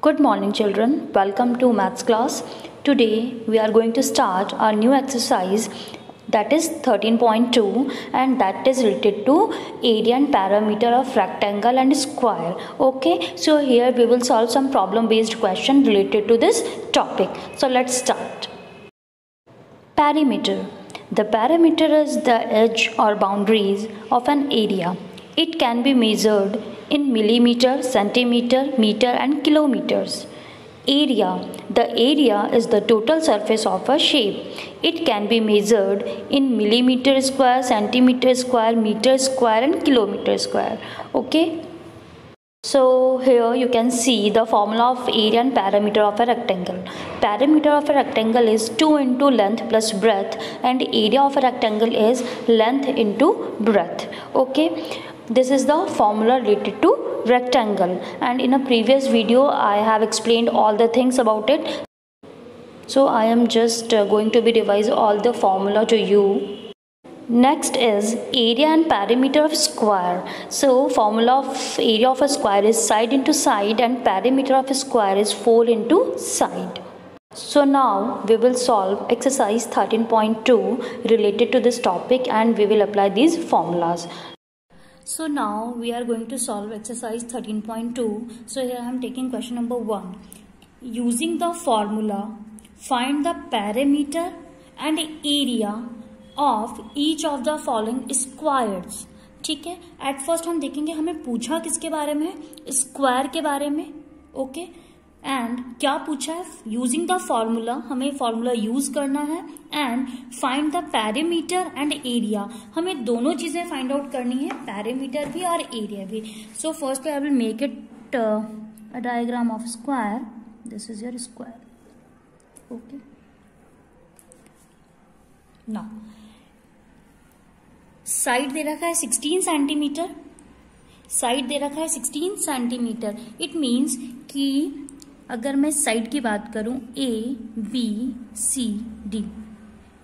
Good morning children, welcome to maths class. Today we are going to start our new exercise that is 13.2 and that is related to area and perimeter of rectangle and square. Okay, so here we will solve some problem based question related to this topic. So let's start. Perimeter. The perimeter is the edge or boundaries of an area. It can be measured in millimeter, centimeter, meter and kilometers. Area. The area is the total surface of a shape. It can be measured in millimeter square, centimeter square, meter square and kilometer square. Okay. So here you can see the formula of area and perimeter of a rectangle. Perimeter of a rectangle is 2 into length plus breadth and area of a rectangle is length into breadth. Okay. This is the formula related to rectangle, and in a previous video I have explained all the things about it. So I am just going to be revise all the formula to you. Next is area and perimeter of square. So formula of area of a square is side into side and perimeter of a square is 4 into side. So now we will solve exercise 13.2 related to this topic and we will apply these formulas. So now we are going to solve exercise 13.2. So here I am taking question number 1. Using the formula, find the perimeter and area of each of the following squares. ठीक है, at first हम देखेंगे हमें पूछा किसके बारे में, square के बारे में. ओके, एंड क्या पूछा है, यूजिंग द फॉर्मूला, हमें फॉर्मूला यूज करना है, and find the parameter and area, हमें दोनों चीजें फाइंड आउट करनी है, पैरामीटर भी और एरिया भी. So first I will make it a diagram of square. This is your square. Okay, now side दे रखा है 16 सेंटीमीटर, साइड दे रखा है 16 सेंटीमीटर. इट मीन्स कि अगर मैं साइड की बात करूं ए बी सी डी,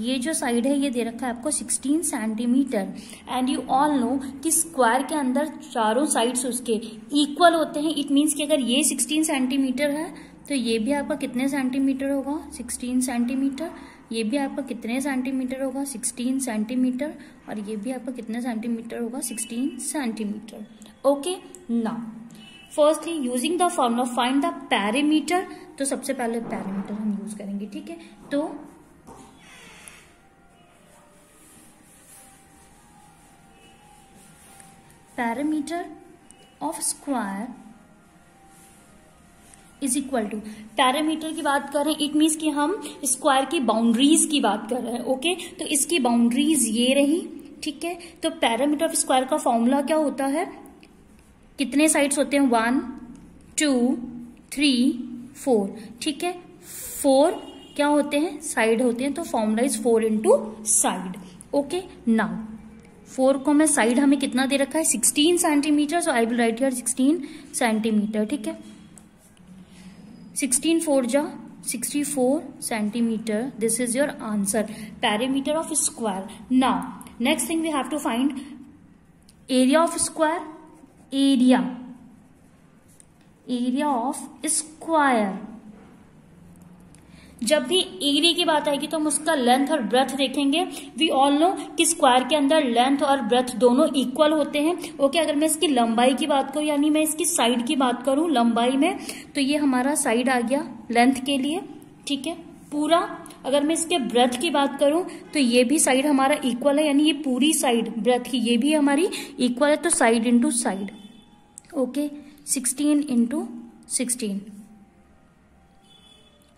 ये जो साइड है ये दे रखा है आपको 16 centimetre. And you all know कि स्क्वायर के अंदर चारों साइड्स उसके इक्वल होते हैं. इट मीन्स कि अगर ये 16 सेंटीमीटर है तो ये भी आपका कितने सेंटीमीटर होगा, 16 सेंटीमीटर. ये भी आपका कितने सेंटीमीटर होगा, 16 सेंटीमीटर. और ये भी आपका कितने सेंटीमीटर होगा, 16 centimetre. Okay, now firstly using the formula find the parameter. तो सबसे पहले पैरामीटर हम यूज करेंगे. ठीक है, तो parameter of square is equal to, parameter की बात करें इट मीन्स कि हम स्क्वायर की बाउंड्रीज की बात कर रहे हैं. ओके, तो इसकी बाउंड्रीज ये रही. ठीक है, तो पैरामीटर ऑफ स्क्वायर का फॉर्मूला क्या होता है, कितने साइड्स होते हैं, 1 2 3 4. ठीक है, 4 क्या होते हैं, साइड होते हैं. तो formula is 4 into side. Okay, now 4 को मैं साइड हमें कितना दे रखा है, 16 centimetre. So I will write here 16 centimetre. ठीक है, 16 4 जा 64 centimetre. This is your answer, parameter of square. Now next thing we have to find area of square. Area of square. जब भी एरिया की बात आएगी तो हम उसका लेंथ और ब्रेथ देखेंगे. वी ऑल नो कि स्क्वायर के अंदर लेंथ और ब्रेथ दोनों इक्वल होते हैं. ओके, अगर मैं इसकी लंबाई की बात करूं यानी मैं इसकी साइड की बात करूं लंबाई में, तो ये हमारा साइड आ गया लेंथ के लिए. ठीक है, पूरा. अगर मैं इसके ब्रेथ की बात करूं तो ये भी साइड हमारा इक्वल है, यानी ये पूरी साइड ब्रेथ की ये भी हमारी इक्वल है. तो side into side. Okay, 16 into 16.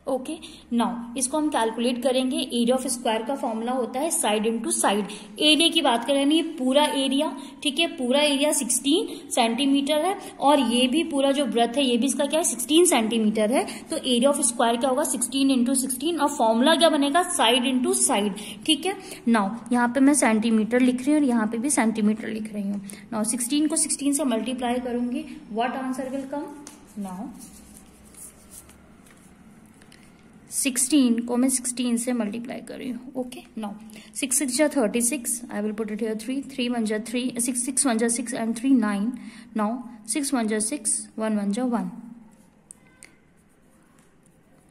Okay, now इसको हम कैलकुलेट करेंगे. एरिया ऑफ स्क्वायर का फॉर्मूला होता है साइड इंटू साइड. एरिया की बात करें यानी पूरा एरिया. ठीक है, पूरा एरिया 16 सेंटीमीटर है और ये भी पूरा जो ब्रेथ है ये भी इसका क्या है, 16 सेंटीमीटर है. तो एरिया ऑफ स्क्वायर क्या होगा, 16 इंटू 16. और फॉर्मूला क्या बनेगा, साइड इंटू साइड. ठीक है, नाउ यहाँ पे मैं सेंटीमीटर लिख रही हूँ और यहाँ पे भी सेंटीमीटर लिख रही हूँ. नाउ 16 को 16 से मल्टीप्लाई करूंगी. What answer will come, now 16 को मैं 16 से मल्टीप्लाई कर रही हूँ. ओके, नाउ 6 6 जा 36. I will put it here 3 3 1 जा 3 6 6 1 जा 6 and 3 9. नाउ 6 1 जा 6 1 1 जा 1.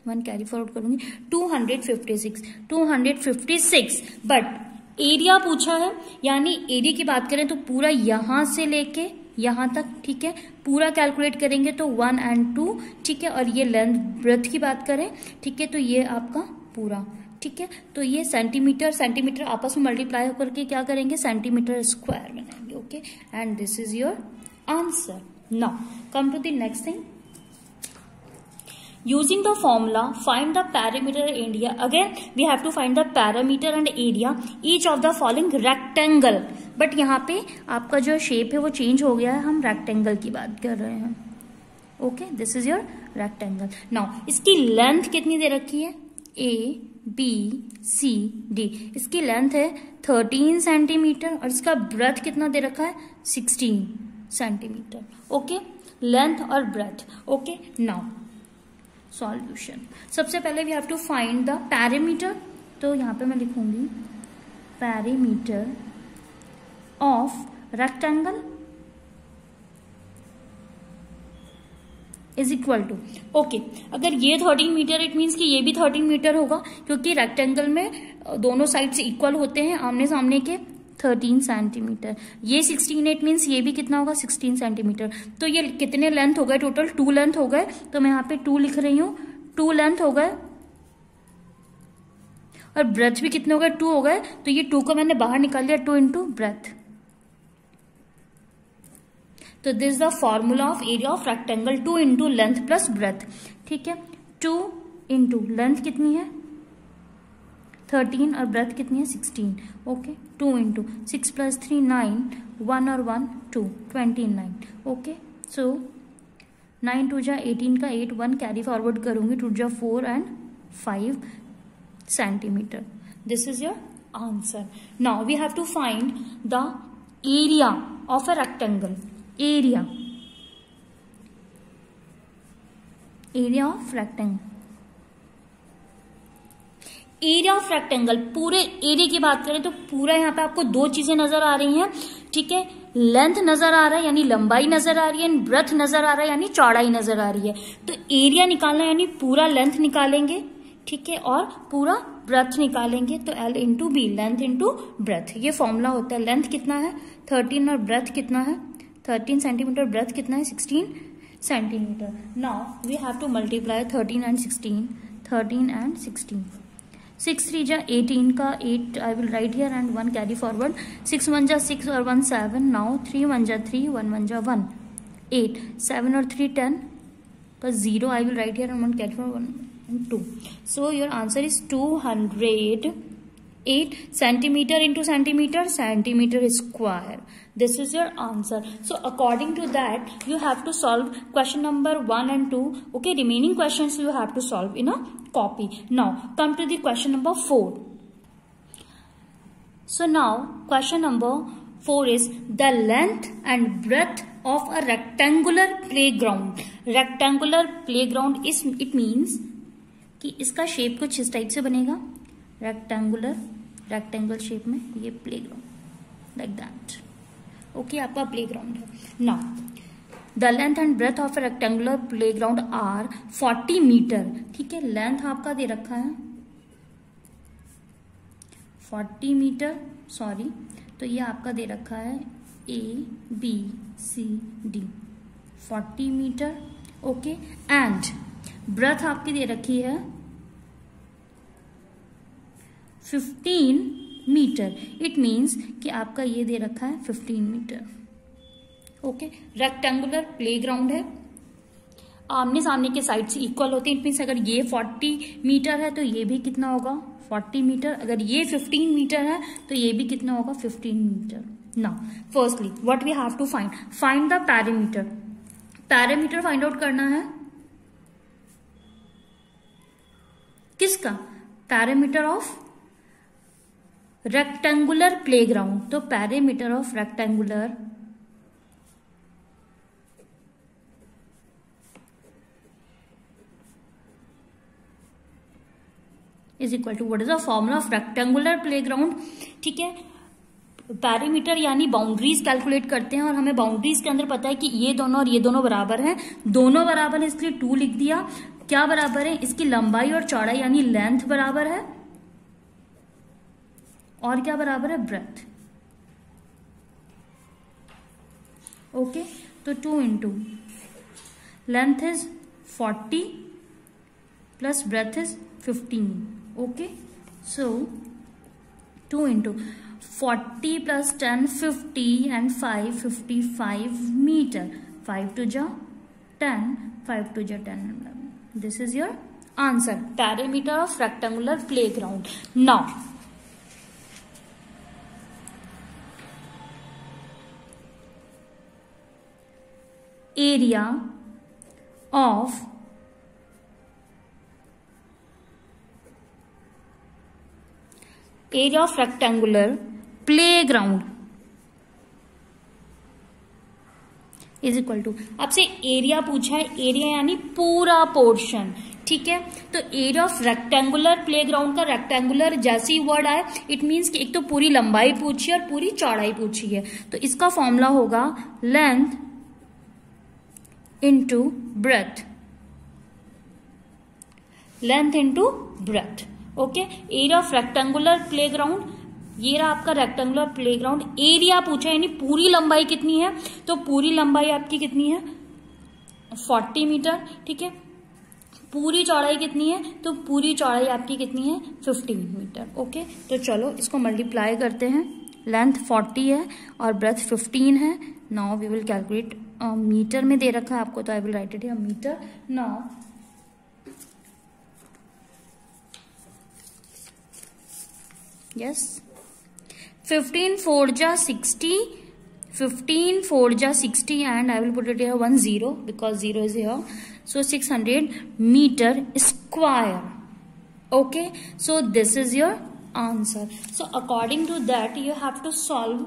1 कैरी फॉरवर्ड करूंगी, 256, बट एरिया पूछा है, यानी एरिया की बात करें तो पूरा यहां से लेके यहां तक, ठीक है, पूरा कैलकुलेट करेंगे तो 1 और 2, ठीक है, और ये लेंथ ब्रेथ की बात करें, ठीक है, तो ये आपका पूरा, ठीक है, तो ये सेंटीमीटर आपस में मल्टीप्लाई होकर के क्या करेंगे, सेंटीमीटर स्क्वायर बनाएंगे, okay, and this is your answer. Now come to the next thing. Using the formula, find the perimeter and area. Again, we have to find the perimeter and area each of the following rectangle. But यहाँ पे आपका जो shape है वो change हो गया है, हम रेक्टेंगल की बात कर रहे हैं. Okay, this is your rectangle. Now इसकी लेंथ कितनी दे रखी है, ABCD. इसकी लेंथ है 13 सेंटीमीटर और इसका ब्रेथ कितना दे रखा है, 16 सेंटीमीटर. ओके, लेंथ और ब्रेथ. Okay, now solution. सबसे पहले we have to find the parameter. तो यहां पे मैं लिखूंगी parameter of rectangle is equal to, okay, अगर ये 13 मीटर इट मीन्स कि ये भी 13 मीटर होगा, क्योंकि रेक्टेंगल में दोनों साइड से इक्वल होते हैं आमने सामने के, 13 सेंटीमीटर. ये 16 इट मीन्स ये भी कितना होगा, 16 सेंटीमीटर. तो ये कितने लेंथ हो गए टोटल, 2 लेंथ हो गए. तो मैं यहाँ पे 2 लिख रही हूँ, 2 लेंथ हो गए, और ब्रेथ भी कितने हो गए, 2 हो गए. तो ये 2 को मैंने बाहर निकाल लिया, 2 इंटू ब्रेथ. तो this the formula of area of rectangle, 2 into length plus breadth. ठीक है, 2 इंटू लेंथ कितनी है 13 और ब्रेथ कितनी है 16. ओके, 2 इंटू 6 प्लस 3 9, 1 और 1 2, 29. ओके, सो 9 2 जा 18 का 8, 1 कैरी फॉरवर्ड करूंगी, 2 जा 4 and 5 centimetre. This is your answer. Now we have to find the area of a rectangle. Area of rectangle. Area of rectangle, पूरे एरिया की बात करें तो पूरा यहाँ पे आपको 2 चीजें नजर आ रही हैं. ठीक है, लेंथ नजर आ रहा है यानी लंबाई नजर आ रही है, ब्रेथ नजर आ रहा है यानी चौड़ाई नजर आ रही है. तो एरिया निकालना यानी पूरा लेंथ निकालेंगे, ठीक है, और पूरा ब्रेथ निकालेंगे. तो L into B, length into breadth, ये फॉर्मूला होता है. लेंथ कितना है 13 और ब्रेथ कितना है 13 सेंटीमीटर, ब्रेथ कितना है 16 centimetre. Now we have to multiply 13 and 16. 13 and 16, 6 3 जा 18 का 8 I will write here and 1 carry forward. 6 1 जा 6 और 1 7. नाउ 3 1 जा 3, 1 1 जा 1, 8 7 और 3 10 का 0 आई will write here and 1 carry forward 1 2. So your answer is 208 centimeter into centimeter square. This is your answer. So according to that you have to solve question number 1 and 2. Okay, remaining questions you have to solve in a copy. Now come to the question number 4. So now question number 4 is the length and breadth of a rectangular playground. Rectangular playground is, it means कि इसका shape कुछ इस type से बनेगा, rectangle shape में ये playground like that. Okay, आपका playground है. Now the length and breadth of a rectangular playground are 40 metre. ठीक है, लेंथ आपका दे रखा है 40 मीटर, सॉरी, तो ये आपका दे रखा है ABCD 40 metre. Okay, and breadth आपकी दे रखी है 15 मीटर. इट मीन्स कि आपका ये दे रखा है 15 मीटर. ओके, रेक्टेंगुलर प्लेग्राउंड है, आमने सामने के साइड से इक्वल होते हैं. इट मीन्स अगर ये 40 मीटर है तो ये भी कितना होगा 40 मीटर. अगर ये 15 मीटर है तो ये भी कितना होगा 15 metre. Now firstly what we have to find the parameter. Parameter find out करना है किसका, पैरामीटर ऑफ रेक्टेंगुलर प्लेग्राउंड. तो parameter of rectangular is equal to what is the formula of rectangular playground. ठीक है, पैरामीटर यानी boundaries calculate करते हैं और हमें बाउंड्रीज के अंदर पता है कि ये दोनों और ये दोनों बराबर हैं. दोनों बराबर है इसलिए 2 लिख दिया. क्या बराबर है, इसकी लंबाई और चौड़ाई यानी लेंथ बराबर है, और क्या बराबर है, ब्रेथ। ओके, तो 2 into length is 40 plus breadth is 15। Okay, so 2 into 40 plus 10 50 and 5 55 metre. 5 to जा 10, 5 to जा 10। This is your answer, parameter of rectangular playground. Now area of rectangular playground is equal to, आपसे area पूछा है, area यानी पूरा portion, ठीक है। तो एरिया ऑफ रेक्टेंगुलर प्लेग्राउंड का रेक्टेंगुलर जैसे ही वर्ड आए इट मीन्स कि एक तो पूरी लंबाई पूछी है और पूरी चौड़ाई पूछी है, तो इसका फॉर्मूला होगा length into breath, length into breath. Okay, area of rectangular playground, ये रहा आपका रेक्टेंगुलर प्लेग्राउंड। एरिया पूछा यानी पूरी लंबाई कितनी है, तो पूरी लंबाई आपकी कितनी है 40 मीटर, ठीक है। पूरी चौड़ाई कितनी है, तो पूरी चौड़ाई आपकी कितनी है 15 मीटर। ओके, तो चलो इसको मल्टीप्लाई करते हैं। लेंथ 40 है और ब्रेथ 15 है। Now we will calculate, metre में दे रखा है आपको, तो I will write it here metre. Now yes, 15 4 जा 60, 15 4 जा 60 and I will put it here 10 because 0 is here. So 600 meter square. Okay, so this is your answer. So according to that you have to solve.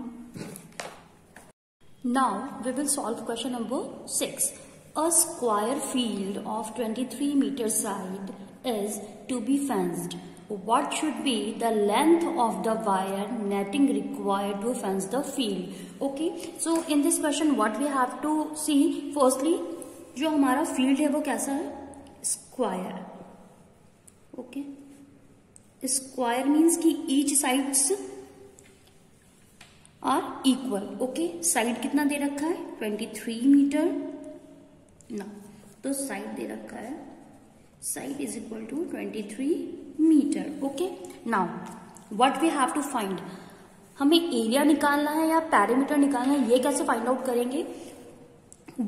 Now we will solve question number 6. A square field of 23 meter side is to be fenced. What should be the length of the wire netting required to fence the field? Okay, so in this question what we have to see, firstly जो हमारा field है वो कैसा है, square. Okay, square means कि each sides are equal. Okay, side कितना दे रखा है 23 मीटर ना, तो साइड दे रखा है, side is equal to 23 metre. Okay, now what we have to find, हमें एरिया निकालना है या पैरामीटर निकालना है, ये कैसे फाइंड आउट करेंगे।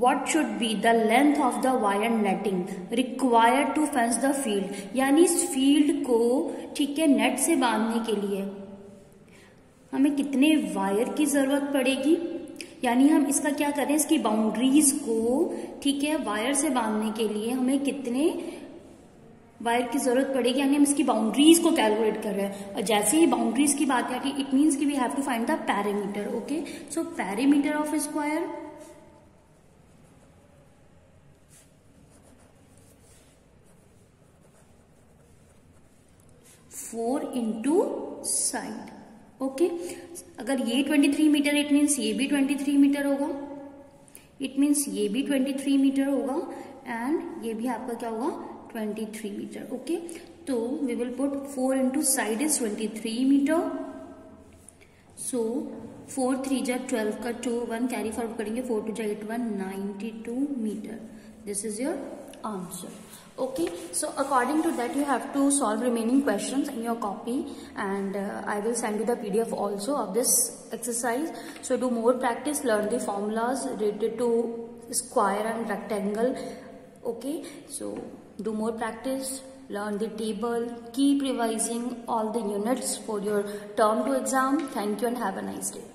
What should be the length of the wire netting required to fence the field, यानी इस फील्ड को, ठीक है, नेट से बांधने के लिए हमें कितने वायर की जरूरत पड़ेगी, यानी हम इसका क्या करें, इसकी बाउंड्रीज को, ठीक है, वायर से बांधने के लिए हमें कितने वायर की जरूरत पड़ेगी, यानी हम इसकी बाउंड्रीज को कैलकुलेट कर रहे हैं। और जैसे ही बाउंड्रीज की बात आती है इट मीन्स कि we have to find the parameter. Okay, so parameter of square 4 into side. Okay, अगर ये 23 मीटर इट मीन्स ये भी 23 मीटर होगा, इट मीन्स ये भी 23 मीटर होगा एंड ये भी आपका क्या होगा 23 मीटर। ओके, तो we will put 4 into side is 23 metre. So 4 3 जा 12 का 2 1 कैरी फॉरवर्ड करेंगे, 4 2 जा 8 1 92 metre. This is your answer. Okay, so according to that you have to solve remaining questions in your copy and I will send you the PDF also of this exercise. So do more practice, learn the formulas related to square and rectangle. Okay, so do more practice, learn the table, keep revising all the units for your term 2 exam. Thank you and have a nice day.